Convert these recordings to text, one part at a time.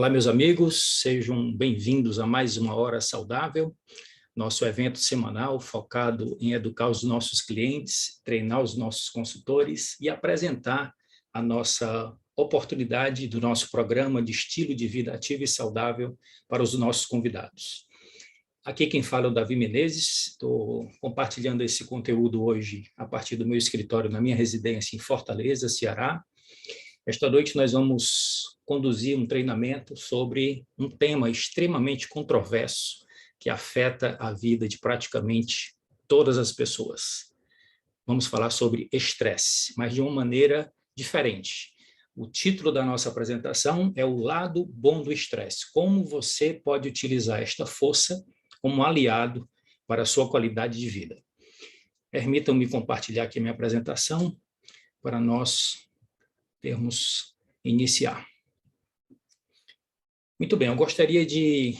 Olá, meus amigos, sejam bem-vindos a mais uma Hora Saudável, nosso evento semanal focado em educar os nossos clientes, treinar os nossos consultores e apresentar a nossa oportunidade do nosso programa de estilo de vida ativo e saudável para os nossos convidados. Aqui quem fala é o Davi Menezes, estou compartilhando esse conteúdo hoje a partir do meu escritório na minha residência em Fortaleza, Ceará. Esta noite nós vamos conduzir um treinamento sobre um tema extremamente controverso que afeta a vida de praticamente todas as pessoas. Vamos falar sobre estresse, mas de uma maneira diferente. O título da nossa apresentação é o lado bom do estresse. Como você pode utilizar esta força como aliado para a sua qualidade de vida. Permitam-me compartilhar aqui a minha apresentação para nós termos iniciar. Muito bem, eu gostaria de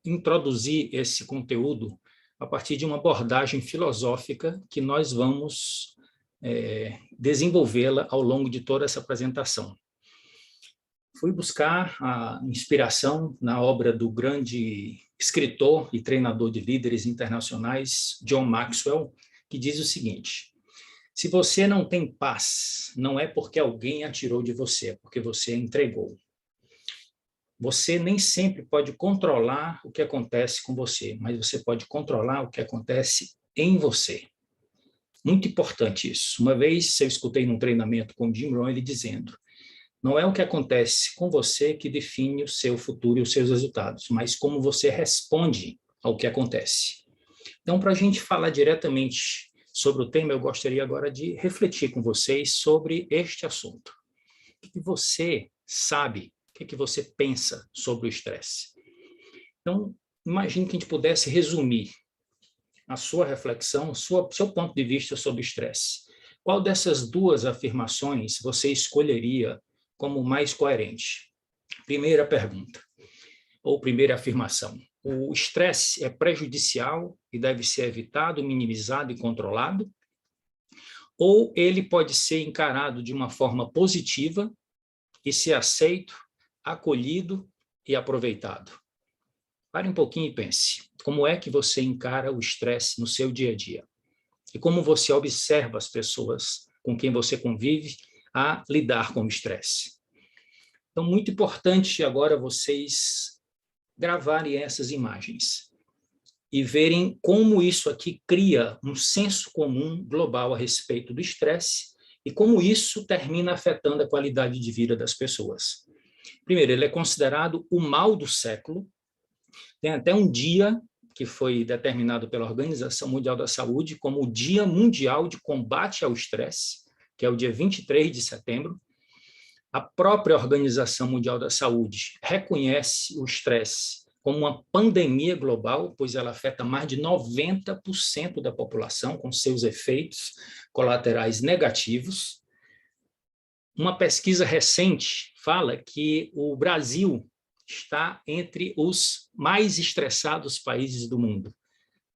introduzir esse conteúdo a partir de uma abordagem filosófica que nós vamos desenvolvê-la ao longo de toda essa apresentação. Fui buscar a inspiração na obra do grande escritor e treinador de líderes internacionais, John Maxwell, que diz o seguinte: se você não tem paz, não é porque alguém a tirou de você, é porque você a entregou. Você nem sempre pode controlar o que acontece com você, mas você pode controlar o que acontece em você. Muito importante isso. Uma vez eu escutei num treinamento com o Jim Rohn ele dizendo: não é o que acontece com você que define o seu futuro e os seus resultados, mas como você responde ao que acontece. Então, para a gente falar diretamente sobre o tema, eu gostaria agora de refletir com vocês sobre este assunto. O que você sabe, o que você pensa sobre o estresse? Então, imagine que a gente pudesse resumir a sua reflexão, o seu ponto de vista sobre o estresse. Qual dessas duas afirmações você escolheria como mais coerente? Primeira pergunta, ou primeira afirmação: o estresse é prejudicial e deve ser evitado, minimizado e controlado? Ou ele pode ser encarado de uma forma positiva e ser aceito, acolhido e aproveitado? Pare um pouquinho e pense. Como é que você encara o estresse no seu dia a dia? E como você observa as pessoas com quem você convive a lidar com o estresse? Então, muito importante agora vocês gravarem essas imagens e verem como isso aqui cria um senso comum global a respeito do estresse e como isso termina afetando a qualidade de vida das pessoas. Primeiro, ele é considerado o mal do século. Tem até um dia que foi determinado pela Organização Mundial da Saúde como o Dia Mundial de Combate ao Estresse, que é o dia 23 de setembro. A própria Organização Mundial da Saúde reconhece o estresse como uma pandemia global, pois ela afeta mais de 90% da população, com seus efeitos colaterais negativos. Uma pesquisa recente fala que o Brasil está entre os mais estressados países do mundo.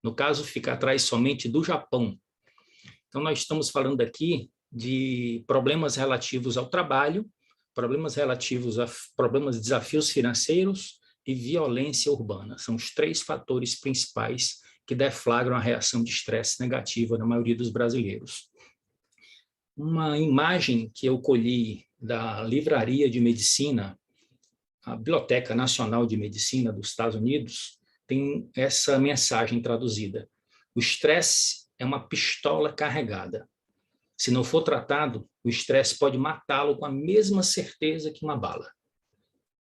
No caso, fica atrás somente do Japão. Então, nós estamos falando aqui de problemas relativos ao trabalho, problemas relativos a desafios financeiros e violência urbana. São os três fatores principais que deflagram a reação de estresse negativa na maioria dos brasileiros. Uma imagem que eu colhi da Livraria de Medicina, a Biblioteca Nacional de Medicina dos Estados Unidos, tem essa mensagem traduzida: o estresse é uma pistola carregada. Se não for tratado, o estresse pode matá-lo com a mesma certeza que uma bala.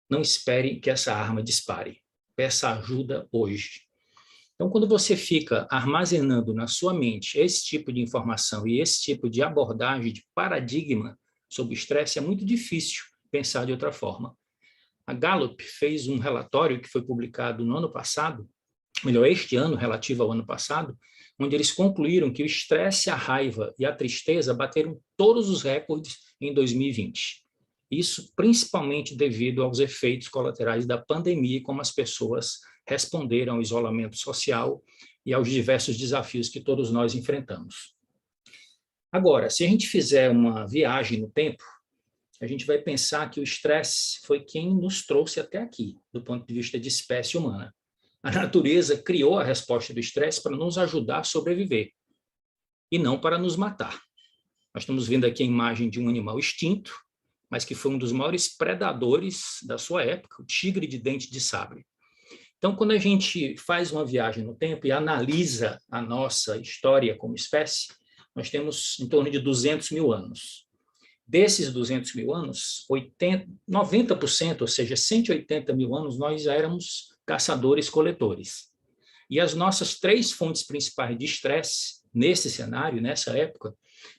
Não espere que essa arma dispare. Peça ajuda hoje. Então, quando você fica armazenando na sua mente esse tipo de informação e esse tipo de abordagem, de paradigma sobre o estresse, é muito difícil pensar de outra forma. A Gallup fez um relatório que foi publicado no ano passado, melhor, este ano, relativo ao ano passado, onde eles concluíram que o estresse, a raiva e a tristeza bateram todos os recordes em 2020. Isso principalmente devido aos efeitos colaterais da pandemia e como as pessoas responderam ao isolamento social e aos diversos desafios que todos nós enfrentamos. Agora, se a gente fizer uma viagem no tempo, a gente vai pensar que o estresse foi quem nos trouxe até aqui, do ponto de vista de espécie humana. A natureza criou a resposta do estresse para nos ajudar a sobreviver, e não para nos matar. Nós estamos vendo aqui a imagem de um animal extinto, mas que foi um dos maiores predadores da sua época, o tigre de dente de sabre. Então, quando a gente faz uma viagem no tempo e analisa a nossa história como espécie, nós temos em torno de 200 mil anos. Desses 200 mil anos, 90%, ou seja, 180 mil anos, nós já éramos caçadores-coletores. E as nossas 3 fontes principais de estresse, nesse cenário, nessa época,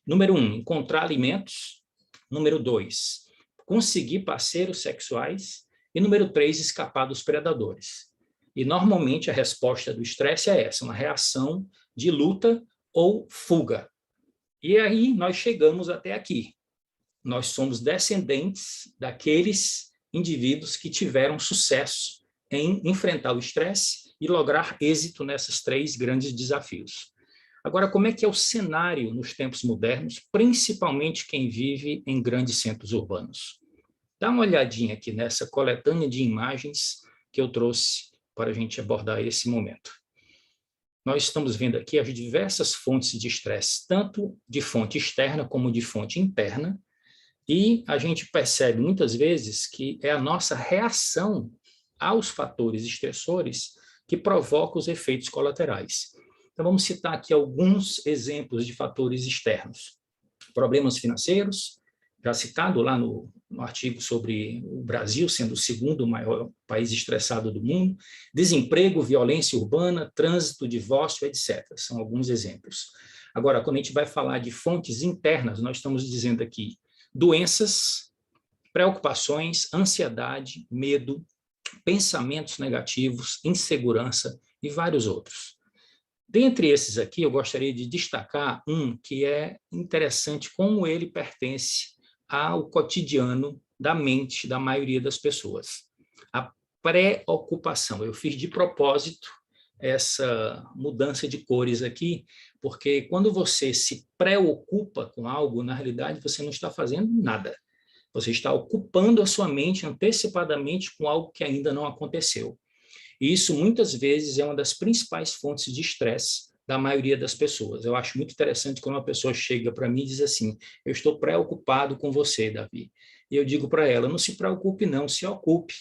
número 1, encontrar alimentos, número 2, conseguir parceiros sexuais, e número 3, escapar dos predadores. E, normalmente, a resposta do estresse é essa, uma reação de luta ou fuga. E aí nós chegamos até aqui. Nós somos descendentes daqueles indivíduos que tiveram sucesso em enfrentar o estresse e lograr êxito nesses 3 grandes desafios. Agora, como é que é o cenário nos tempos modernos, principalmente quem vive em grandes centros urbanos? Dá uma olhadinha aqui nessa coletânea de imagens que eu trouxe para a gente abordar esse momento. Nós estamos vendo aqui as diversas fontes de estresse, tanto de fonte externa como de fonte interna, e a gente percebe muitas vezes que é a nossa reação aos fatores estressores que provoca os efeitos colaterais. Então, vamos citar aqui alguns exemplos de fatores externos. Problemas financeiros, já citado lá no artigo sobre o Brasil sendo o 2º maior país estressado do mundo, desemprego, violência urbana, trânsito, divórcio, etc. São alguns exemplos. Agora, quando a gente vai falar de fontes internas, nós estamos dizendo aqui doenças, preocupações, ansiedade, medo, pensamentos negativos, insegurança e vários outros. Dentre esses aqui, eu gostaria de destacar um que é interessante como ele pertence ao cotidiano da mente da maioria das pessoas. A preocupação. Eu fiz de propósito essa mudança de cores aqui, porque quando você se preocupa com algo, na realidade você não está fazendo nada. Você está ocupando a sua mente antecipadamente com algo que ainda não aconteceu. E isso, muitas vezes, é uma das principais fontes de estresse da maioria das pessoas. Eu acho muito interessante quando uma pessoa chega para mim e diz assim, eu estou preocupado com você, Davi. E eu digo para ela, não se preocupe não, se ocupe.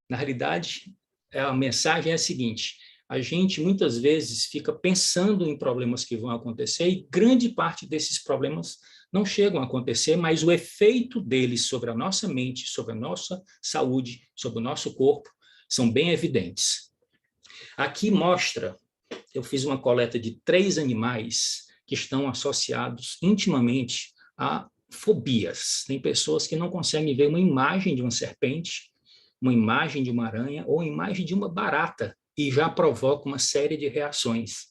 Na realidade, a mensagem é a seguinte, a gente muitas vezes fica pensando em problemas que vão acontecer e grande parte desses problemas não chegam a acontecer, mas o efeito deles sobre a nossa mente, sobre a nossa saúde, sobre o nosso corpo, são bem evidentes. Aqui mostra, eu fiz uma coleta de 3 animais que estão associados intimamente a fobias. Tem pessoas que não conseguem ver uma imagem de uma serpente, uma imagem de uma aranha ou uma imagem de uma barata e já provoca uma série de reações.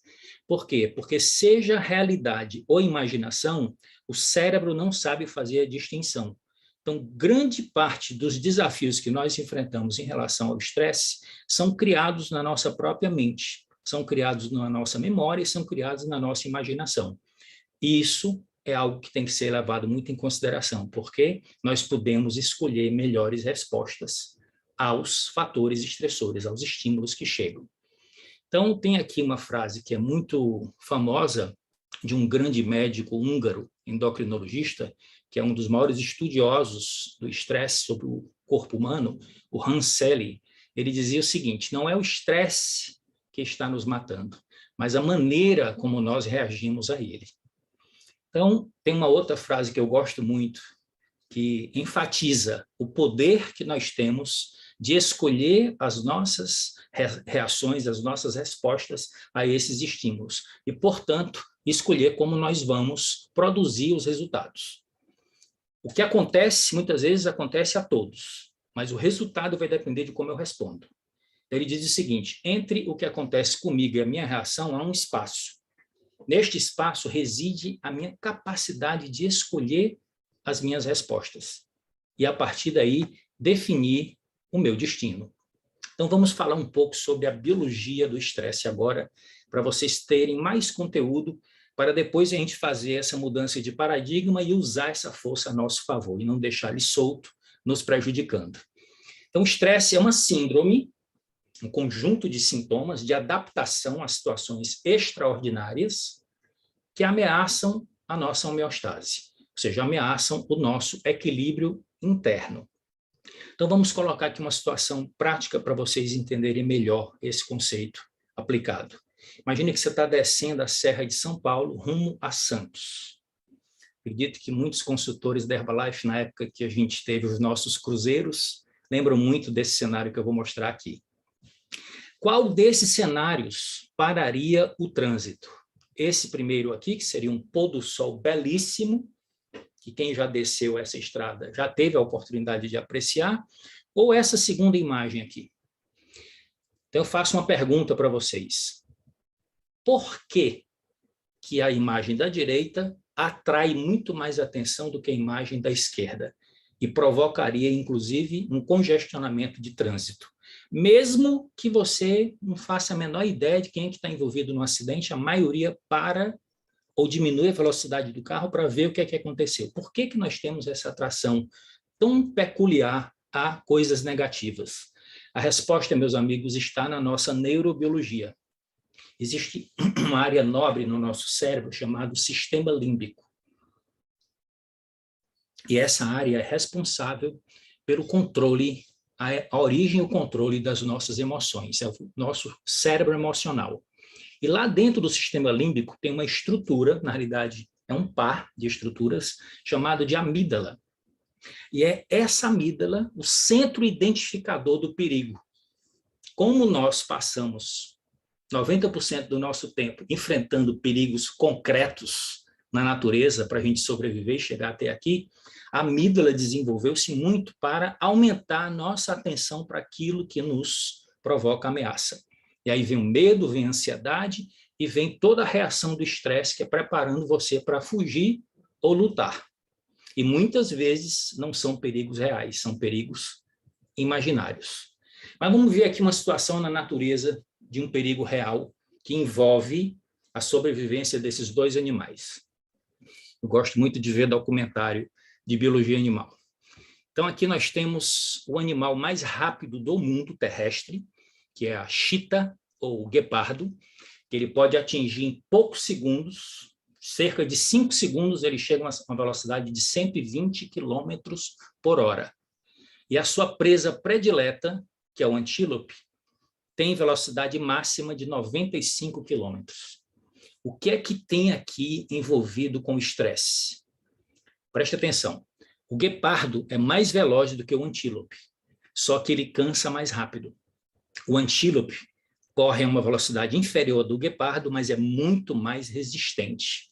Por quê? Porque seja realidade ou imaginação, o cérebro não sabe fazer a distinção. Então, grande parte dos desafios que nós enfrentamos em relação ao estresse são criados na nossa própria mente, são criados na nossa memória e são criados na nossa imaginação. Isso é algo que tem que ser levado muito em consideração, porque nós podemos escolher melhores respostas aos fatores estressores, aos estímulos que chegam. Então, tem aqui uma frase que é muito famosa de um grande médico húngaro, endocrinologista, que é um dos maiores estudiosos do estresse sobre o corpo humano, o Hans Selye. Ele dizia o seguinte, não é o estresse que está nos matando, mas a maneira como nós reagimos a ele. Então, tem uma outra frase que eu gosto muito, que enfatiza o poder que nós temos de escolher as nossas reações, as nossas respostas a esses estímulos e, portanto, escolher como nós vamos produzir os resultados. O que acontece, muitas vezes, acontece a todos, mas o resultado vai depender de como eu respondo. Ele diz o seguinte, entre o que acontece comigo e a minha reação, há um espaço. Neste espaço reside a minha capacidade de escolher as minhas respostas e, a partir daí, definir o meu destino. Então, vamos falar um pouco sobre a biologia do estresse agora, para vocês terem mais conteúdo para depois a gente fazer essa mudança de paradigma e usar essa força a nosso favor, e não deixar ele solto, nos prejudicando. Então, o estresse é uma síndrome, um conjunto de sintomas de adaptação a situações extraordinárias que ameaçam a nossa homeostase, ou seja, ameaçam o nosso equilíbrio interno. Então, vamos colocar aqui uma situação prática para vocês entenderem melhor esse conceito aplicado. Imagine que você está descendo a Serra de São Paulo rumo a Santos. Acredito que muitos consultores da Herbalife, na época que a gente teve os nossos cruzeiros, lembram muito desse cenário que eu vou mostrar aqui. Qual desses cenários pararia o trânsito? Esse primeiro aqui, que seria um pôr do sol belíssimo, que quem já desceu essa estrada já teve a oportunidade de apreciar, ou essa segunda imagem aqui? Então, eu faço uma pergunta para vocês. Por que a imagem da direita atrai muito mais atenção do que a imagem da esquerda e provocaria, inclusive, um congestionamento de trânsito? Mesmo que você não faça a menor ideia de quem é que está envolvido no acidente, a maioria para ou diminui a velocidade do carro para ver o que é que aconteceu. Por que nós temos essa atração tão peculiar a coisas negativas? A resposta, meus amigos, está na nossa neurobiologia. Existe uma área nobre no nosso cérebro chamada sistema límbico. E essa área é responsável pelo controle, a origem e o controle das nossas emoções, é o nosso cérebro emocional. E lá dentro do sistema límbico tem uma estrutura, na realidade é um par de estruturas, chamado de amígdala. E é essa amígdala o centro identificador do perigo. Como nós passamos 90% do nosso tempo enfrentando perigos concretos na natureza para a gente sobreviver e chegar até aqui, a amígdala desenvolveu-se muito para aumentar a nossa atenção para aquilo que nos provoca ameaça. E aí vem o medo, vem a ansiedade e vem toda a reação do estresse que é preparando você para fugir ou lutar. E muitas vezes não são perigos reais, são perigos imaginários. Mas vamos ver aqui uma situação na natureza de um perigo real que envolve a sobrevivência desses dois animais. Eu gosto muito de ver documentário de biologia animal. Então, aqui nós temos o animal mais rápido do mundo terrestre, que é a chita, ou o guepardo, que ele pode atingir em poucos segundos, cerca de 5 segundos, ele chega a uma velocidade de 120 km por hora. E a sua presa predileta, que é o antílope, tem velocidade máxima de 95 km. O que é que tem aqui envolvido com o estresse? Preste atenção. O guepardo é mais veloz do que o antílope, só que ele cansa mais rápido. O antílope corre a uma velocidade inferior do guepardo, mas é muito mais resistente.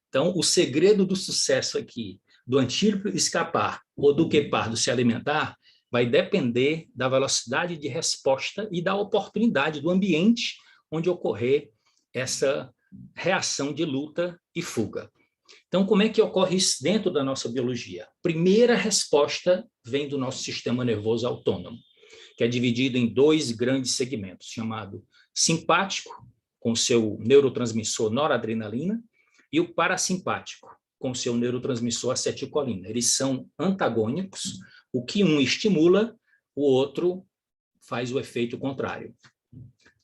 Então, o segredo do sucesso aqui, do antílope escapar ou do guepardo se alimentar, vai depender da velocidade de resposta e da oportunidade do ambiente onde ocorrer essa reação de luta e fuga. Então, como é que ocorre isso dentro da nossa biologia? Primeira resposta vem do nosso sistema nervoso autônomo, que é dividido em 2 grandes segmentos, chamado simpático, com seu neurotransmissor noradrenalina, e o parasimpático, com seu neurotransmissor acetilcolina. Eles são antagônicos, o que um estimula, o outro faz o efeito contrário.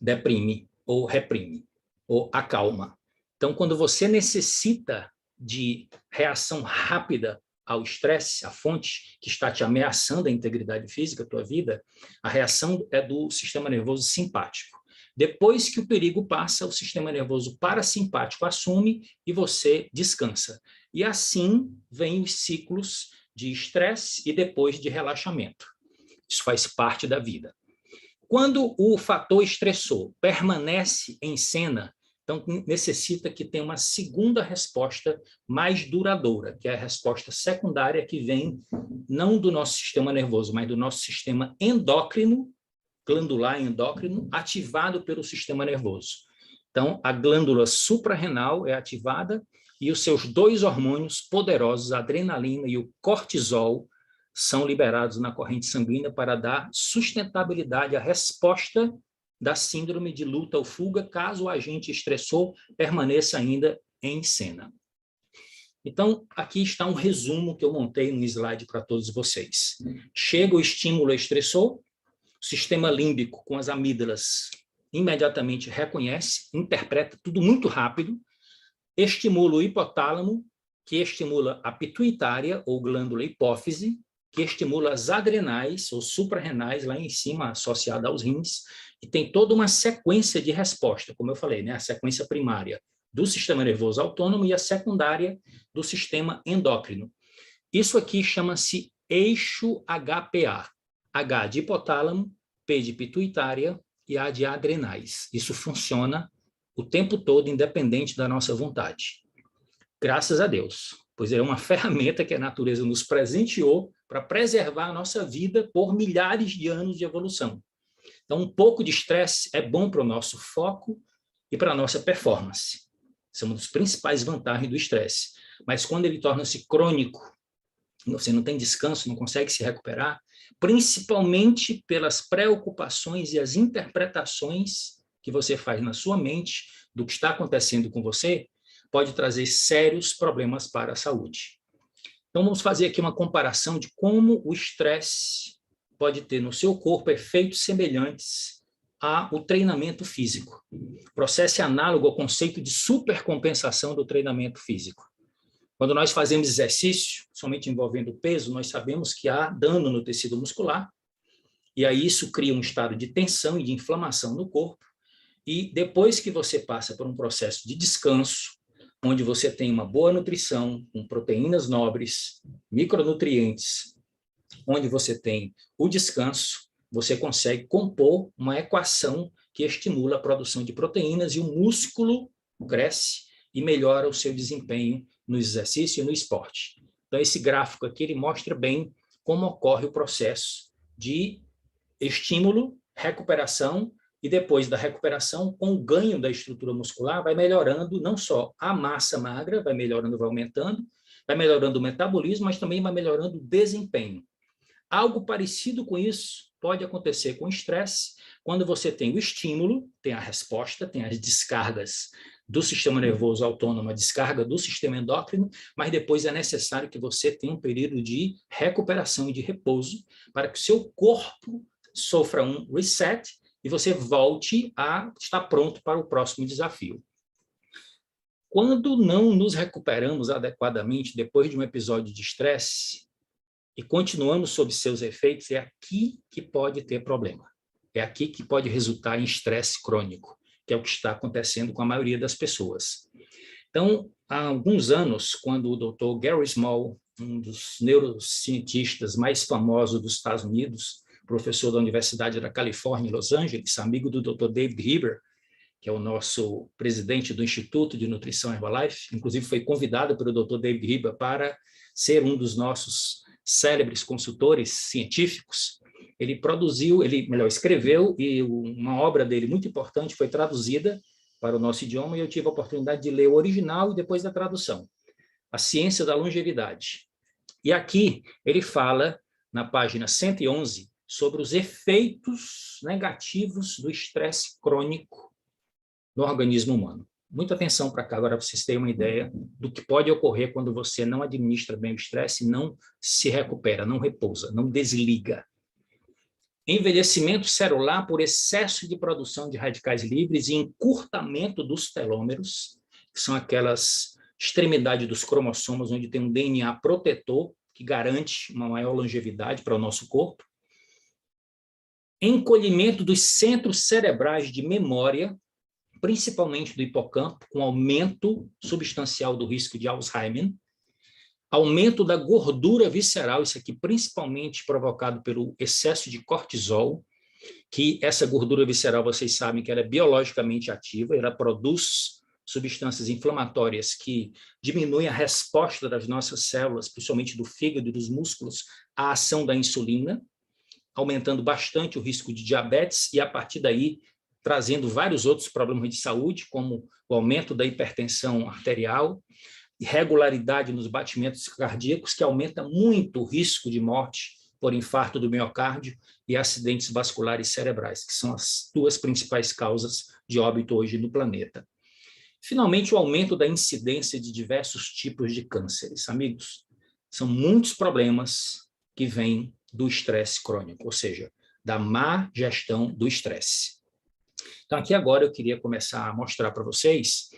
Deprime, ou reprime, ou acalma. Então, quando você necessita de reação rápida ao estresse, a fonte que está te ameaçando a integridade física, a tua vida, a reação é do sistema nervoso simpático. Depois que o perigo passa, o sistema nervoso parasimpático assume e você descansa. E assim vêm os ciclos de estresse e depois de relaxamento. Isso faz parte da vida. Quando o fator estressor permanece em cena, então necessita que tenha uma segunda resposta mais duradoura, que é a resposta secundária que vem não do nosso sistema nervoso, mas do nosso sistema endócrino, glandular endócrino, ativado pelo sistema nervoso. Então, a glândula suprarrenal é ativada e os seus 2 hormônios poderosos, a adrenalina e o cortisol, são liberados na corrente sanguínea para dar sustentabilidade à resposta da síndrome de luta ou fuga, caso o agente estressor permaneça ainda em cena. Então, aqui está um resumo que eu montei no slide para todos vocês. Chega o estímulo estressor, o sistema límbico com as amígdalas imediatamente reconhece, interpreta tudo muito rápido, estimula o hipotálamo, que estimula a pituitária, ou glândula hipófise, que estimula as adrenais, ou suprarrenais, lá em cima, associada aos rins, e tem toda uma sequência de resposta, como eu falei, né? A sequência primária do sistema nervoso autônomo e a secundária do sistema endócrino. Isso aqui chama-se eixo HPA. H de hipotálamo, P de pituitária e A de adrenais. Isso funciona o tempo todo, independente da nossa vontade. Graças a Deus, pois é uma ferramenta que a natureza nos presenteou para preservar a nossa vida por milhares de anos de evolução. Então, um pouco de estresse é bom para o nosso foco e para a nossa performance. São uma das principais vantagens do estresse. Mas quando ele torna-se crônico, você não tem descanso, não consegue se recuperar, principalmente pelas preocupações e as interpretações que você faz na sua mente do que está acontecendo com você, pode trazer sérios problemas para a saúde. Então, vamos fazer aqui uma comparação de como o estresse pode ter no seu corpo efeitos semelhantes ao treinamento físico. O processo é análogo ao conceito de supercompensação do treinamento físico. Quando nós fazemos exercício, somente envolvendo peso, nós sabemos que há dano no tecido muscular, e aí isso cria um estado de tensão e de inflamação no corpo, e depois que você passa por um processo de descanso, onde você tem uma boa nutrição, com proteínas nobres, micronutrientes, onde você tem o descanso, você consegue compor uma equação que estimula a produção de proteínas e o músculo cresce e melhora o seu desempenho no exercício e no esporte. Então, esse gráfico aqui ele mostra bem como ocorre o processo de estímulo, recuperação, e depois da recuperação, com o ganho da estrutura muscular, vai melhorando não só a massa magra, vai melhorando, vai aumentando, vai melhorando o metabolismo, mas também vai melhorando o desempenho. Algo parecido com isso pode acontecer com o estresse, quando você tem o estímulo, tem a resposta, tem as descargas do sistema nervoso autônomo, a descarga do sistema endócrino, mas depois é necessário que você tenha um período de recuperação e de repouso para que o seu corpo sofra um reset e você volte a estar pronto para o próximo desafio. Quando não nos recuperamos adequadamente depois de um episódio de estresse e continuamos sob seus efeitos, é aqui que pode ter problema. É aqui que pode resultar em estresse crônico, que é o que está acontecendo com a maioria das pessoas. Então, há alguns anos, quando o Dr. Gary Small, um dos neurocientistas mais famosos dos Estados Unidos, professor da Universidade da Califórnia, em Los Angeles, amigo do Dr. David Heber, que é o nosso presidente do Instituto de Nutrição Herbalife, inclusive foi convidado pelo Dr. David Heber para ser um dos nossos célebres consultores científicos. Ele escreveu, e uma obra dele muito importante foi traduzida para o nosso idioma, e eu tive a oportunidade de ler o original e depois da tradução. A Ciência da Longevidade. E aqui ele fala, na página 111, sobre os efeitos negativos do estresse crônico no organismo humano. Muita atenção para cá, agora para vocês terem uma ideia do que pode ocorrer quando você não administra bem o estresse, não se recupera, não repousa, não desliga. Envelhecimento celular por excesso de produção de radicais livres e encurtamento dos telômeros, que são aquelas extremidades dos cromossomos onde tem um DNA protetor que garante uma maior longevidade para o nosso corpo. Encolhimento dos centros cerebrais de memória, principalmente do hipocampo, com aumento substancial do risco de Alzheimer. Aumento da gordura visceral, isso aqui principalmente provocado pelo excesso de cortisol, que essa gordura visceral, vocês sabem que ela é biologicamente ativa, ela produz substâncias inflamatórias que diminuem a resposta das nossas células, principalmente do fígado e dos músculos, à ação da insulina, aumentando bastante o risco de diabetes e, a partir daí, trazendo vários outros problemas de saúde, como o aumento da hipertensão arterial, irregularidade nos batimentos cardíacos, que aumenta muito o risco de morte por infarto do miocárdio e acidentes vasculares cerebrais, que são as duas principais causas de óbito hoje no planeta. Finalmente, o aumento da incidência de diversos tipos de cânceres. Amigos, são muitos problemas que vêm do estresse crônico, ou seja, da má gestão do estresse. Então, aqui agora eu queria começar a mostrar para vocês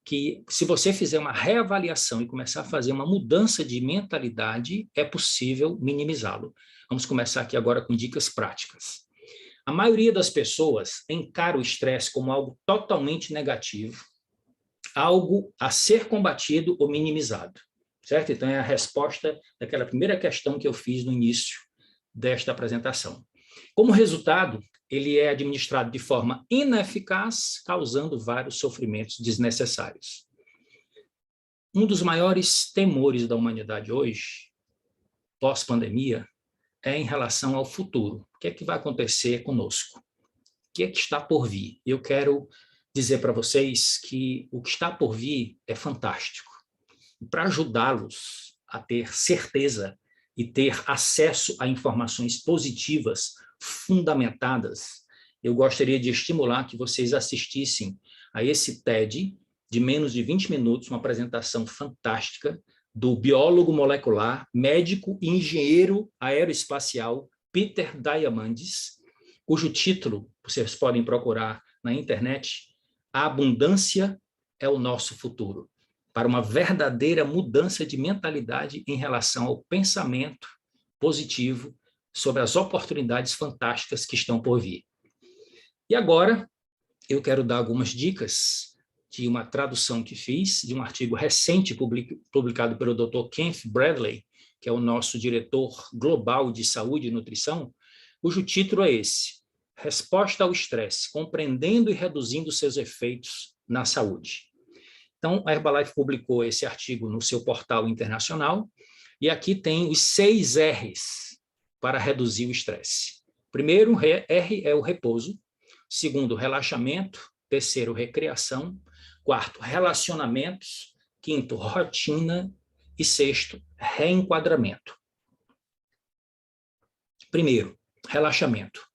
que se você fizer uma reavaliação e começar a fazer uma mudança de mentalidade, é possível minimizá-lo. Vamos começar aqui agora com dicas práticas. A maioria das pessoas encara o estresse como algo totalmente negativo, algo a ser combatido ou minimizado, certo? Então, é a resposta daquela primeira questão que eu fiz no início desta apresentação. Como resultado, ele é administrado de forma ineficaz, causando vários sofrimentos desnecessários. Um dos maiores temores da humanidade hoje, pós-pandemia, é em relação ao futuro. O que é que vai acontecer conosco? O que é que está por vir? Eu quero dizer para vocês que o que está por vir é fantástico. Para ajudá-los a ter certeza e ter acesso a informações positivas, fundamentadas, eu gostaria de estimular que vocês assistissem a esse TED de menos de 20 minutos, uma apresentação fantástica do biólogo molecular, médico e engenheiro aeroespacial Peter Diamandis, cujo título vocês podem procurar na internet, A Abundância é o Nosso Futuro, para uma verdadeira mudança de mentalidade em relação ao pensamento positivo sobre as oportunidades fantásticas que estão por vir. E agora, eu quero dar algumas dicas de uma tradução que fiz, de um artigo recente publicado pelo Dr. Kenneth Bradley, que é o nosso diretor global de saúde e nutrição, cujo título é esse: Resposta ao estresse, compreendendo e reduzindo seus efeitos na saúde. Então, a Herbalife publicou esse artigo no seu portal internacional, e aqui tem os 6 R's para reduzir o estresse. Primeiro, R é o repouso. Segundo, relaxamento. Terceiro, recreação. Quarto, relacionamentos. Quinto, rotina. E sexto, reenquadramento. Primeiro, relaxamento.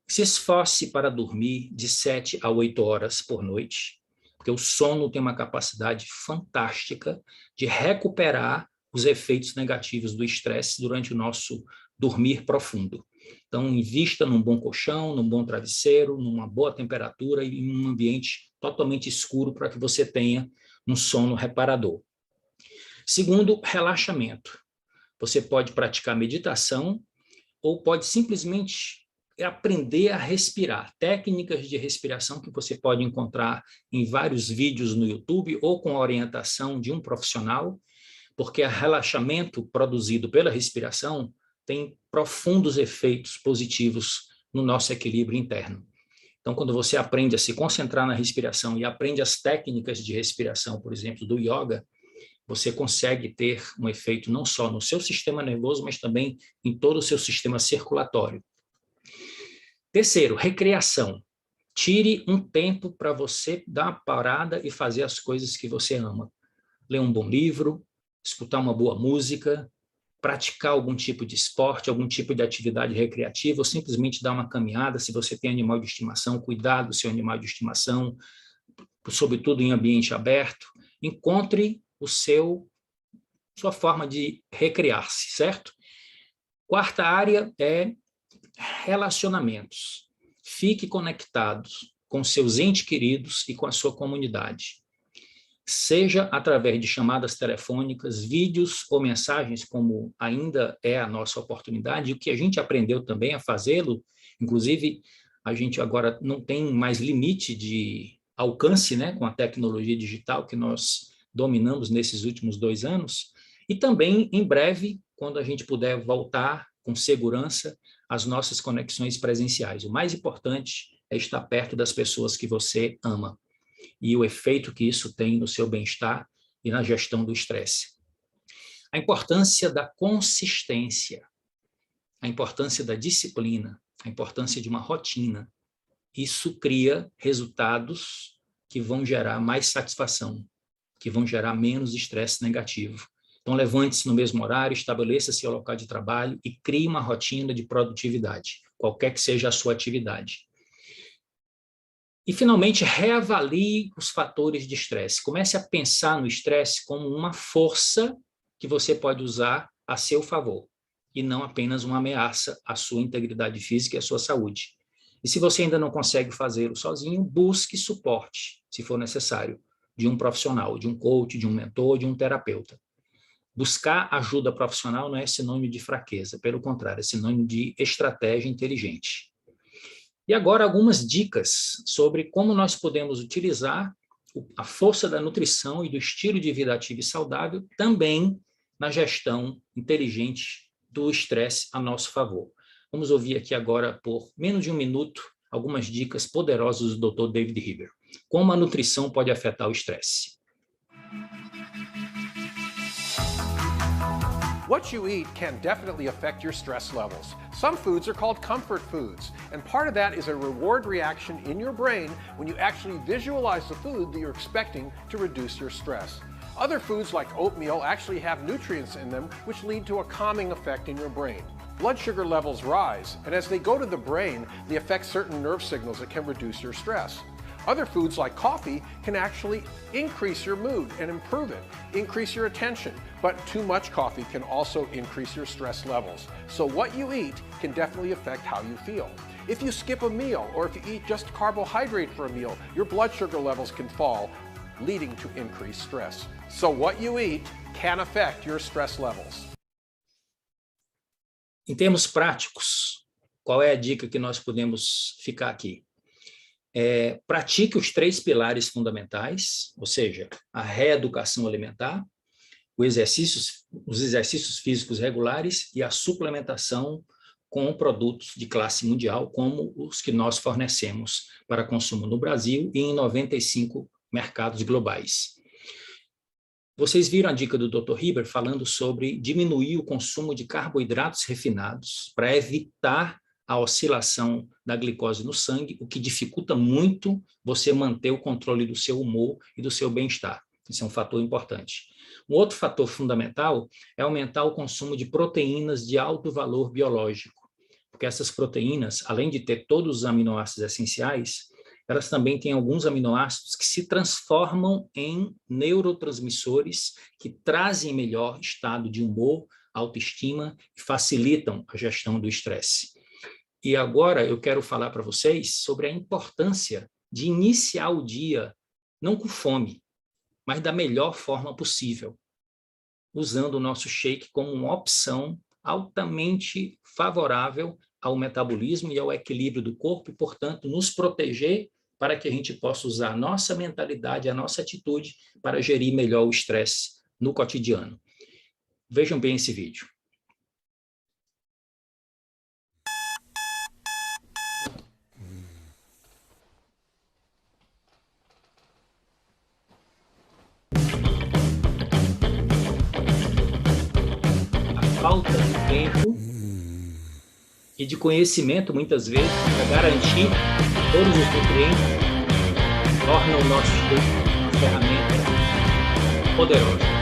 Se esforce para dormir de 7 a 8 horas por noite, porque o sono tem uma capacidade fantástica de recuperar os efeitos negativos do estresse durante o nosso dormir profundo. Então, invista num bom colchão, num bom travesseiro, numa boa temperatura e em um ambiente totalmente escuro para que você tenha um sono reparador. Segundo, relaxamento. Você pode praticar meditação ou pode simplesmente aprender a respirar. Técnicas de respiração que você pode encontrar em vários vídeos no YouTube ou com a orientação de um profissional, porque o relaxamento produzido pela respiração tem profundos efeitos positivos no nosso equilíbrio interno. Então, quando você aprende a se concentrar na respiração e aprende as técnicas de respiração, por exemplo, do yoga, você consegue ter um efeito não só no seu sistema nervoso, mas também em todo o seu sistema circulatório. Terceiro, recreação. Tire um tempo para você dar uma parada e fazer as coisas que você ama. Ler um bom livro, escutar uma boa música, praticar algum tipo de esporte, algum tipo de atividade recreativa, ou simplesmente dar uma caminhada. Se você tem animal de estimação, cuidar do seu animal de estimação, sobretudo em ambiente aberto. Encontre sua forma de recrear-se, certo? Quarta área é relacionamentos. Fique conectado com seus entes queridos e com a sua comunidade. Seja através de chamadas telefônicas, vídeos ou mensagens, como ainda é a nossa oportunidade, e o que a gente aprendeu também a fazê-lo, inclusive a gente agora não tem mais limite de alcance, né, com a tecnologia digital que nós dominamos nesses últimos 2 anos, e também em breve, quando a gente puder voltar com segurança às nossas conexões presenciais. O mais importante é estar perto das pessoas que você ama e o efeito que isso tem no seu bem-estar e na gestão do estresse. A importância da consistência, a importância da disciplina, a importância de uma rotina. Isso cria resultados que vão gerar mais satisfação, que vão gerar menos estresse negativo. Então, levante-se no mesmo horário, estabeleça seu local de trabalho e crie uma rotina de produtividade, qualquer que seja a sua atividade. E, finalmente, reavalie os fatores de estresse. Comece a pensar no estresse como uma força que você pode usar a seu favor, e não apenas uma ameaça à sua integridade física e à sua saúde. E se você ainda não consegue fazê-lo sozinho, busque suporte, se for necessário, de um profissional, de um coach, de um mentor, de um terapeuta. Buscar ajuda profissional não é sinônimo de fraqueza, pelo contrário, é sinônimo de estratégia inteligente. E agora algumas dicas sobre como nós podemos utilizar a força da nutrição e do estilo de vida ativo e saudável também na gestão inteligente do estresse a nosso favor. Vamos ouvir aqui agora, por menos de um minuto, algumas dicas poderosas do Dr. David Heber. Como a nutrição pode afetar o estresse. What you eat can definitely affect your stress levels. Some foods are called comfort foods, and part of that is a reward reaction in your brain when you actually visualize the food that you're expecting to reduce your stress. Other foods like oatmeal actually have nutrients in them which lead to a calming effect in your brain. Blood sugar levels rise, and as they go to the brain, they affect certain nerve signals that can reduce your stress. Other foods like coffee can actually increase your mood and improve it, increase your attention, but too much coffee can also increase your stress levels. So what you eat can definitely affect how you feel. If you skip a meal or if you eat just carbohydrate for a meal, your blood sugar levels can fall, leading to increased stress. So what you eat can affect your stress levels. Em termos práticos, qual é a dica que nós podemos ficar aqui? Pratique os 3 pilares fundamentais, ou seja, a reeducação alimentar, os exercícios físicos regulares e a suplementação com produtos de classe mundial, como os que nós fornecemos para consumo no Brasil e em 95 mercados globais. Vocês viram a dica do Dr. Heber falando sobre diminuir o consumo de carboidratos refinados para evitar a oscilação da glicose no sangue, o que dificulta muito você manter o controle do seu humor e do seu bem-estar. Isso é um fator importante. Um outro fator fundamental é aumentar o consumo de proteínas de alto valor biológico, porque essas proteínas, além de ter todos os aminoácidos essenciais, elas também têm alguns aminoácidos que se transformam em neurotransmissores que trazem melhor estado de humor, autoestima e facilitam a gestão do estresse. E agora eu quero falar para vocês sobre a importância de iniciar o dia não com fome, mas da melhor forma possível, usando o nosso shake como uma opção altamente favorável ao metabolismo e ao equilíbrio do corpo e, portanto, nos proteger para que a gente possa usar a nossa mentalidade, a nossa atitude para gerir melhor o estresse no cotidiano. Vejam bem esse vídeo. Falta de tempo e de conhecimento, muitas vezes, para garantir todos os nutrientes, torna o nosso shake uma ferramenta poderosa.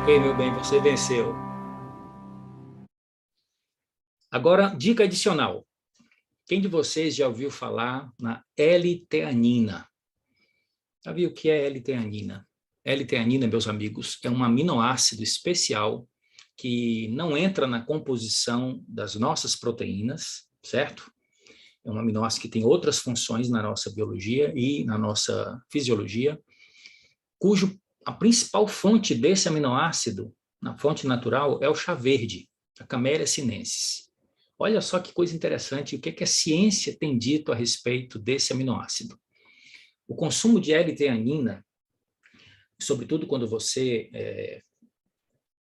Ok, meu bem, você venceu. Agora, dica adicional. Quem de vocês já ouviu falar na L-teanina? Já viu o que é L-teanina? L-teanina, meus amigos, é um aminoácido especial que não entra na composição das nossas proteínas, certo? É um aminoácido que tem outras funções na nossa biologia e na nossa fisiologia, a principal fonte desse aminoácido, na fonte natural, é o chá verde, a Camellia sinensis. Olha só que coisa interessante, o que a ciência tem dito a respeito desse aminoácido. O consumo de L-teanina, sobretudo quando você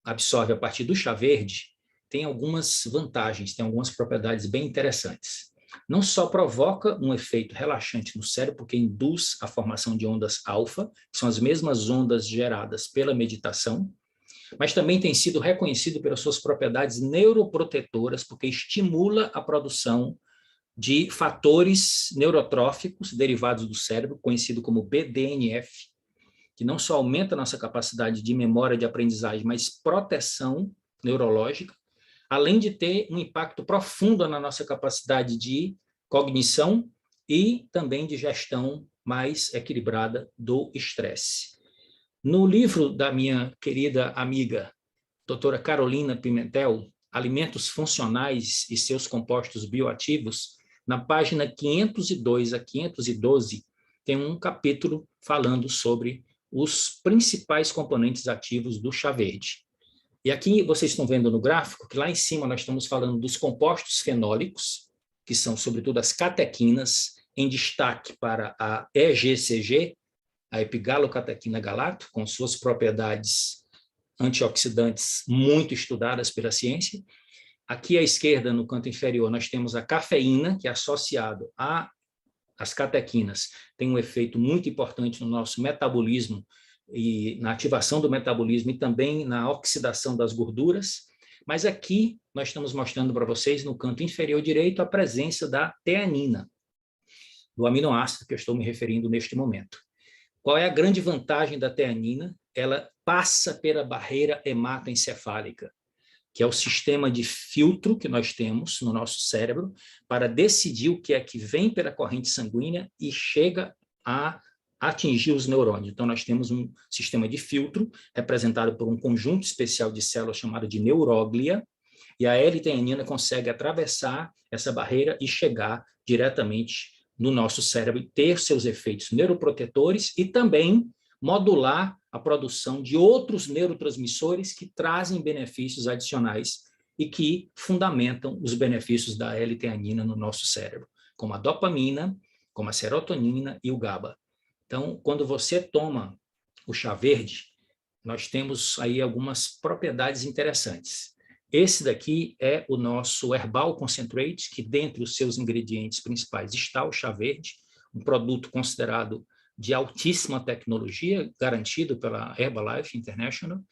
absorve a partir do chá verde, tem algumas vantagens, tem algumas propriedades bem interessantes. Não só provoca um efeito relaxante no cérebro, porque induz a formação de ondas alfa, que são as mesmas ondas geradas pela meditação, mas também tem sido reconhecido pelas suas propriedades neuroprotetoras, porque estimula a produção de fatores neurotróficos derivados do cérebro, conhecido como BDNF, que não só aumenta a nossa capacidade de memória, de aprendizagem, mas proteção neurológica, além de ter um impacto profundo na nossa capacidade de cognição e também de gestão mais equilibrada do estresse. No livro da minha querida amiga, doutora Carolina Pimentel, Alimentos Funcionais e seus Compostos Bioativos, na página 502 a 512, tem um capítulo falando sobre os principais componentes ativos do chá verde. E aqui vocês estão vendo no gráfico que lá em cima nós estamos falando dos compostos fenólicos, que são sobretudo as catequinas, em destaque para a EGCG, a epigalocatequina galato, com suas propriedades antioxidantes muito estudadas pela ciência. Aqui à esquerda, no canto inferior, nós temos a cafeína, que é associado às catequinas, tem um efeito muito importante no nosso metabolismo e na ativação do metabolismo e também na oxidação das gorduras. Mas aqui nós estamos mostrando para vocês, no canto inferior direito, a presença da teanina, do aminoácido que eu estou me referindo neste momento. Qual é a grande vantagem da teanina? Ela passa pela barreira hematoencefálica, que é o sistema de filtro que nós temos no nosso cérebro para decidir o que é que vem pela corrente sanguínea e chega a atingir os neurônios. Então, nós temos um sistema de filtro representado por um conjunto especial de células chamado de neuróglia, e a L-teanina consegue atravessar essa barreira e chegar diretamente no nosso cérebro e ter seus efeitos neuroprotetores e também modular a produção de outros neurotransmissores que trazem benefícios adicionais e que fundamentam os benefícios da L-teanina no nosso cérebro, como a dopamina, como a serotonina e o GABA. Então, quando você toma o chá verde, nós temos aí algumas propriedades interessantes. Esse daqui é o nosso Herbal Concentrate, que dentre os seus ingredientes principais está o chá verde, um produto considerado de altíssima tecnologia, garantido pela Herbalife International.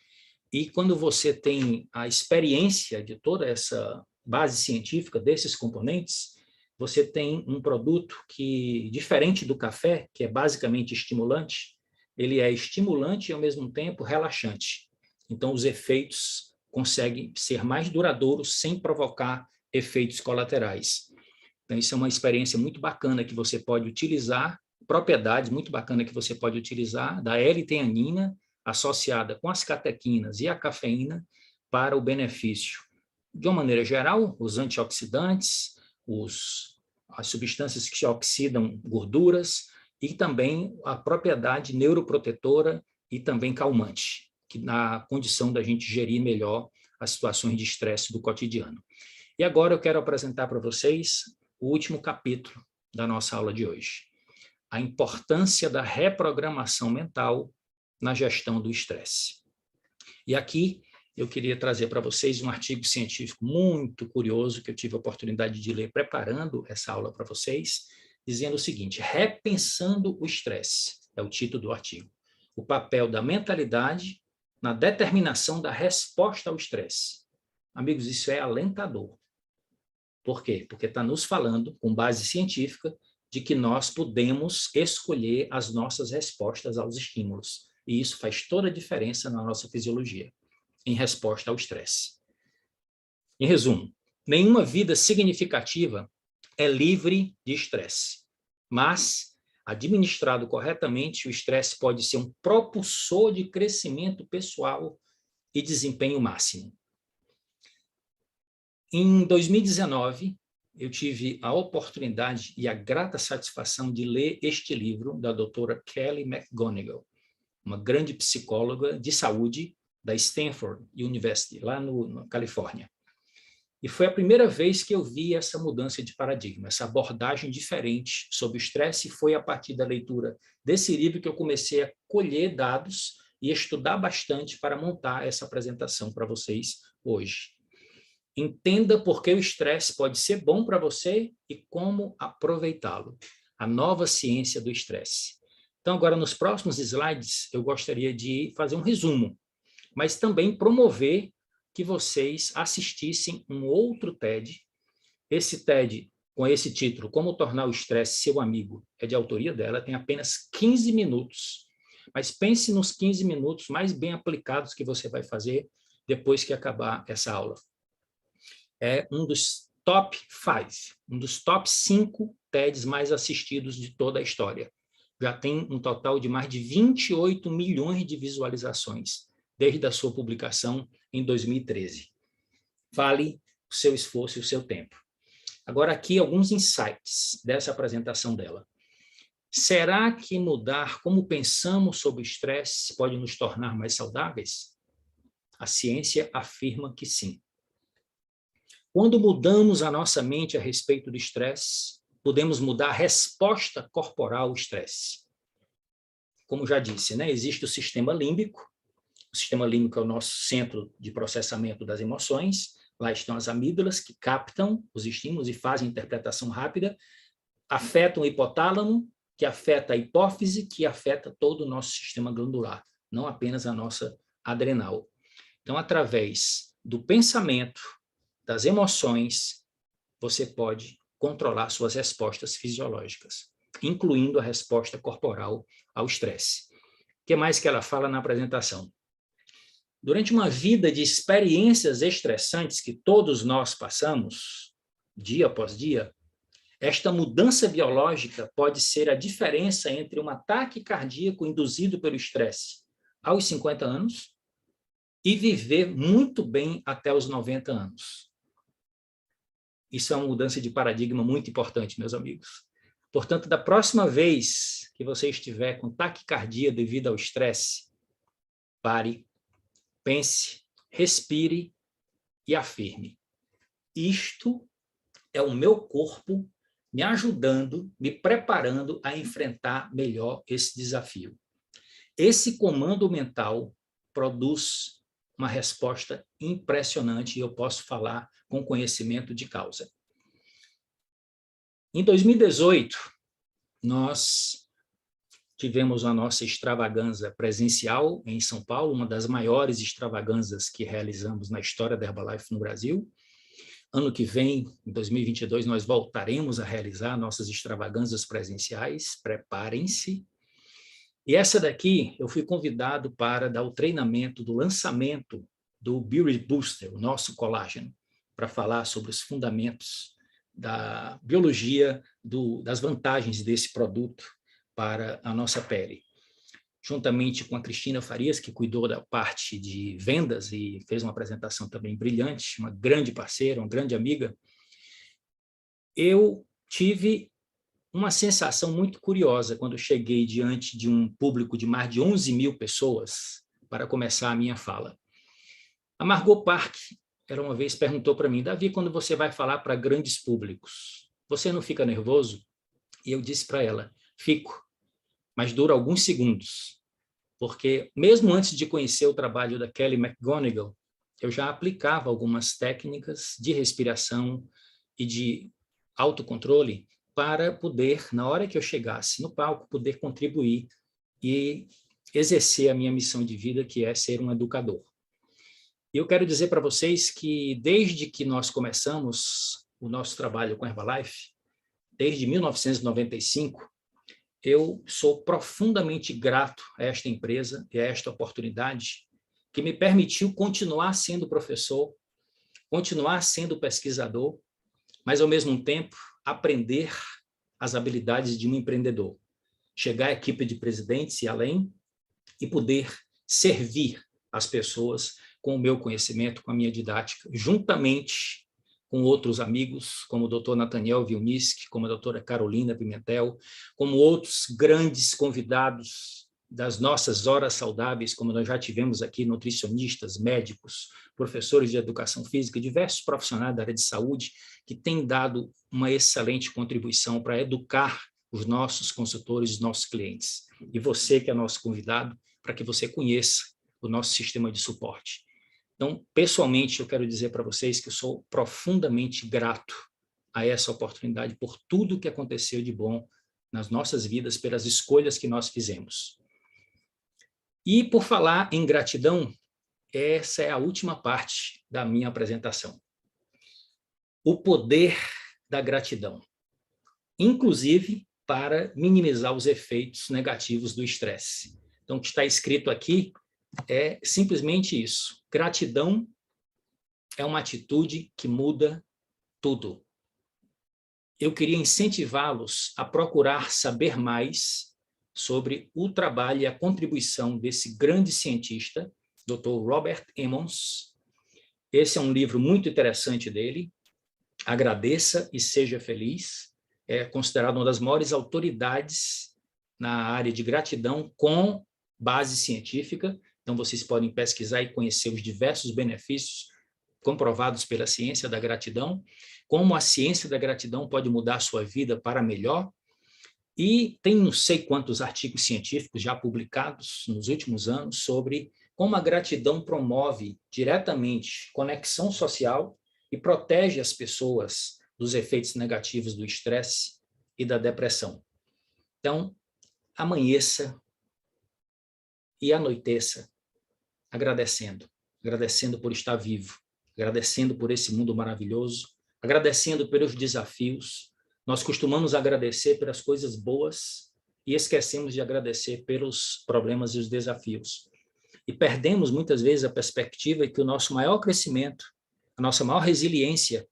E quando você tem a experiência de toda essa base científica desses componentes, você tem um produto que, diferente do café, que é basicamente estimulante, ele é estimulante e, ao mesmo tempo, relaxante. Então, os efeitos conseguem ser mais duradouros sem provocar efeitos colaterais. Então, isso é uma experiência muito bacana que você pode utilizar, propriedades muito bacana que você pode utilizar da L-teanina associada com as catequinas e a cafeína para o benefício. De uma maneira geral, os antioxidantes, as substâncias que oxidam gorduras e também a propriedade neuroprotetora e também calmante, que na condição da gente gerir melhor as situações de estresse do cotidiano. E agora eu quero apresentar para vocês o último capítulo da nossa aula de hoje. A importância da reprogramação mental na gestão do estresse. E aqui eu queria trazer para vocês um artigo científico muito curioso que eu tive a oportunidade de ler preparando essa aula para vocês, dizendo o seguinte: Repensando o estresse, é o título do artigo. O papel da mentalidade na determinação da resposta ao estresse. Amigos, isso é alentador. Por quê? Porque está nos falando, com base científica, de que nós podemos escolher as nossas respostas aos estímulos. E isso faz toda a diferença na nossa fisiologia, em resposta ao estresse. Em resumo, nenhuma vida significativa é livre de estresse, mas, administrado corretamente, o estresse pode ser um propulsor de crescimento pessoal e desempenho máximo. Em 2019, eu tive a oportunidade e a grata satisfação de ler este livro da doutora Kelly McGonigal, uma grande psicóloga de saúde da Stanford University, lá na Califórnia. E foi a primeira vez que eu vi essa mudança de paradigma, essa abordagem diferente sobre o estresse, e foi a partir da leitura desse livro que eu comecei a colher dados e estudar bastante para montar essa apresentação para vocês hoje. Entenda por que o estresse pode ser bom para você e como aproveitá-lo. A nova ciência do estresse. Então, agora, nos próximos slides, eu gostaria de fazer um resumo, mas também promover que vocês assistissem um outro TED. Esse TED com esse título, Como Tornar o Estresse Seu Amigo, é de autoria dela, tem apenas 15 minutos. Mas pense nos 15 minutos mais bem aplicados que você vai fazer depois que acabar essa aula. É um dos top 5, um dos top 5 TEDs mais assistidos de toda a história. Já tem um total de mais de 28 milhões de visualizações, desde a sua publicação em 2013. Vale o seu esforço e o seu tempo. Agora, aqui alguns insights dessa apresentação dela. Será que mudar como pensamos sobre o estresse pode nos tornar mais saudáveis? A ciência afirma que sim. Quando mudamos a nossa mente a respeito do estresse, podemos mudar a resposta corporal ao estresse. Como já disse, né? Existe o sistema límbico. O sistema límbico é o nosso centro de processamento das emoções. Lá estão as amígdalas, que captam os estímulos e fazem interpretação rápida, afetam o hipotálamo, que afeta a hipófise, que afeta todo o nosso sistema glandular, não apenas a nossa adrenal. Então, através do pensamento, das emoções, você pode controlar suas respostas fisiológicas, incluindo a resposta corporal ao estresse. O que mais que ela fala na apresentação? Durante uma vida de experiências estressantes que todos nós passamos, dia após dia, esta mudança biológica pode ser a diferença entre um ataque cardíaco induzido pelo estresse aos 50 anos e viver muito bem até os 90 anos. Isso é uma mudança de paradigma muito importante, meus amigos. Portanto, da próxima vez que você estiver com taquicardia devido ao estresse, pare, pense, respire e afirme. Isto é o meu corpo me ajudando, me preparando a enfrentar melhor esse desafio. Esse comando mental produz uma resposta impressionante e eu posso falar com conhecimento de causa. Em 2018, nós tivemos a nossa extravaganza presencial em São Paulo, uma das maiores extravaganzas que realizamos na história da Herbalife no Brasil. Ano que vem, em 2022, nós voltaremos a realizar nossas extravaganzas presenciais, preparem-se. E essa daqui, eu fui convidado para dar o treinamento do lançamento do Beauty Booster, o nosso colágeno, para falar sobre os fundamentos da biologia, das vantagens desse produto para a nossa pele. Juntamente com a Cristina Farias, que cuidou da parte de vendas e fez uma apresentação também brilhante, uma grande parceira, uma grande amiga, eu tive uma sensação muito curiosa quando cheguei diante de um público de mais de 11 mil pessoas para começar a minha fala. A Margot Park, ela uma vez perguntou para mim, Davi, quando você vai falar para grandes públicos, você não fica nervoso? E eu disse para ela, fico, mas dura alguns segundos, porque mesmo antes de conhecer o trabalho da Kelly McGonigal, eu já aplicava algumas técnicas de respiração e de autocontrole para poder, na hora que eu chegasse no palco, poder contribuir e exercer a minha missão de vida, que é ser um educador. E eu quero dizer para vocês que desde que nós começamos o nosso trabalho com a Herbalife, desde 1995, eu sou profundamente grato a esta empresa e a esta oportunidade que me permitiu continuar sendo professor, continuar sendo pesquisador, mas, ao mesmo tempo, aprender as habilidades de um empreendedor, chegar à equipe de presidentes e além, e poder servir as pessoas com o meu conhecimento, com a minha didática, juntamente com outros amigos, como o Dr. Nathaniel Vilniski, como a doutora Carolina Pimentel, como outros grandes convidados das nossas horas saudáveis, como nós já tivemos aqui, nutricionistas, médicos, professores de educação física, diversos profissionais da área de saúde, que têm dado uma excelente contribuição para educar os nossos consultores, os nossos clientes. E você, que é nosso convidado, para que você conheça o nosso sistema de suporte. Então, pessoalmente, eu quero dizer para vocês que eu sou profundamente grato a essa oportunidade por tudo que aconteceu de bom nas nossas vidas, pelas escolhas que nós fizemos. E, por falar em gratidão, essa é a última parte da minha apresentação. O poder da gratidão, inclusive para minimizar os efeitos negativos do estresse. Então, o que está escrito aqui é simplesmente isso. Gratidão é uma atitude que muda tudo. Eu queria incentivá-los a procurar saber mais sobre o trabalho e a contribuição desse grande cientista, Dr. Robert Emmons. Esse é um livro muito interessante dele, Agradeça e Seja Feliz. É considerado uma das maiores autoridades na área de gratidão com base científica. Então, vocês podem pesquisar e conhecer os diversos benefícios comprovados pela ciência da gratidão, como a ciência da gratidão pode mudar a sua vida para melhor. E tem não sei quantos artigos científicos já publicados nos últimos anos sobre como a gratidão promove diretamente conexão social e protege as pessoas dos efeitos negativos do estresse e da depressão. Então, amanheça e anoiteça agradecendo por estar vivo, agradecendo por esse mundo maravilhoso, agradecendo pelos desafios. Nós costumamos agradecer pelas coisas boas e esquecemos de agradecer pelos problemas e os desafios. E perdemos muitas vezes a perspectiva de que o nosso maior crescimento, a nossa maior resiliência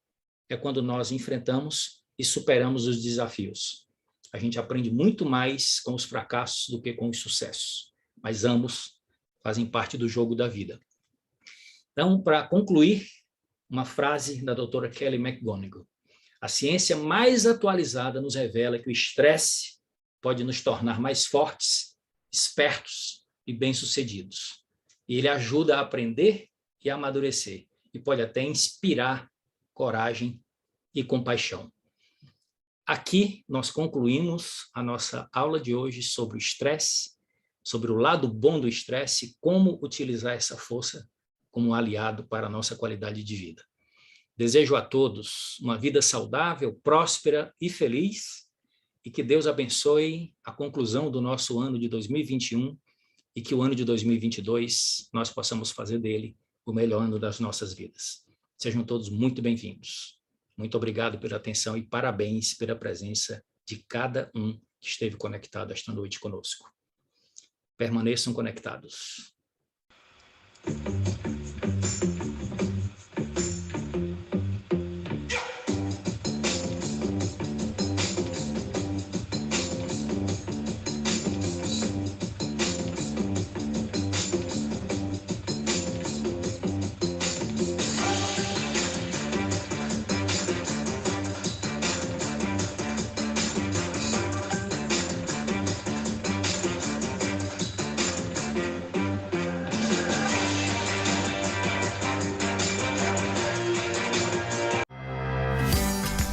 é quando nós enfrentamos e superamos os desafios. A gente aprende muito mais com os fracassos do que com os sucessos, mas ambos fazem parte do jogo da vida. Então, para concluir, uma frase da doutora Kelly McGonigal. A ciência mais atualizada nos revela que o estresse pode nos tornar mais fortes, espertos e bem-sucedidos. E ele ajuda a aprender e a amadurecer, e pode até inspirar coragem e compaixão. Aqui nós concluímos a nossa aula de hoje sobre o estresse, sobre o lado bom do estresse e como utilizar essa força como um aliado para a nossa qualidade de vida. Desejo a todos uma vida saudável, próspera e feliz, e que Deus abençoe a conclusão do nosso ano de 2021 e que o ano de 2022 nós possamos fazer dele o melhor ano das nossas vidas. Sejam todos muito bem-vindos. Muito obrigado pela atenção e parabéns pela presença de cada um que esteve conectado esta noite conosco. Permaneçam conectados.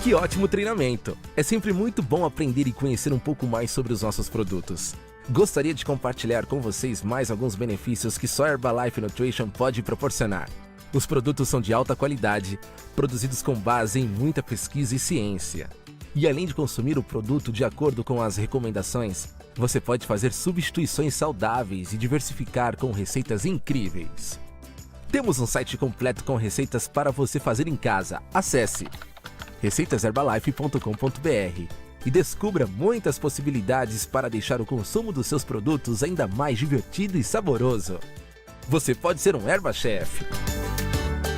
Que ótimo treinamento! É sempre muito bom aprender e conhecer um pouco mais sobre os nossos produtos. Gostaria de compartilhar com vocês mais alguns benefícios que só Herbalife Nutrition pode proporcionar. Os produtos são de alta qualidade, produzidos com base em muita pesquisa e ciência. E além de consumir o produto de acordo com as recomendações, você pode fazer substituições saudáveis e diversificar com receitas incríveis. Temos um site completo com receitas para você fazer em casa. Acesse receitaserbalife.com.br e descubra muitas possibilidades para deixar o consumo dos seus produtos ainda mais divertido e saboroso. Você pode ser um Herbachef.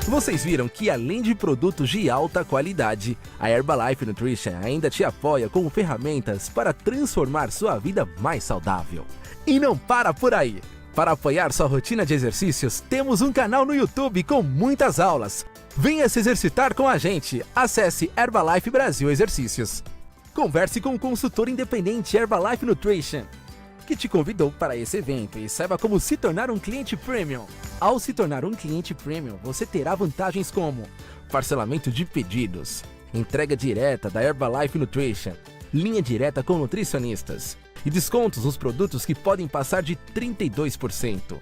Vocês viram que além de produtos de alta qualidade, a Herbalife Nutrition ainda te apoia com ferramentas para transformar sua vida mais saudável. E não para por aí! Para apoiar sua rotina de exercícios, temos um canal no YouTube com muitas aulas. Venha se exercitar com a gente. Acesse Herbalife Brasil Exercícios. Converse com o consultor independente Herbalife Nutrition, que te convidou para esse evento, e saiba como se tornar um cliente premium. Ao se tornar um cliente premium, você terá vantagens como parcelamento de pedidos, entrega direta da Herbalife Nutrition, linha direta com nutricionistas e descontos nos produtos que podem passar de 32%.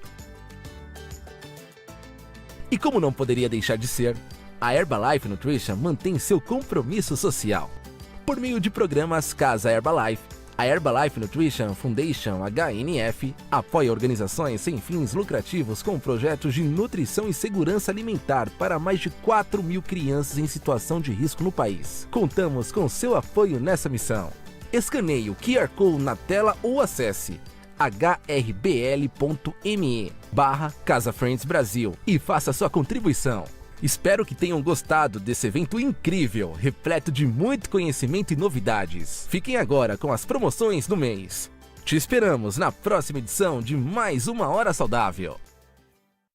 E como não poderia deixar de ser, a Herbalife Nutrition mantém seu compromisso social. Por meio de programas Casa Herbalife, A Herbalife Nutrition Foundation, HNF, apoia organizações sem fins lucrativos com projetos de nutrição e segurança alimentar para mais de 4.000 crianças em situação de risco no país. Contamos com seu apoio nessa missão. Escaneie o QR Code na tela ou acesse hrbl.me/Casa Friends Brasil e faça sua contribuição. Espero que tenham gostado desse evento incrível, repleto de muito conhecimento e novidades. Fiquem agora com as promoções do mês. Te esperamos na próxima edição de mais uma Hora Saudável.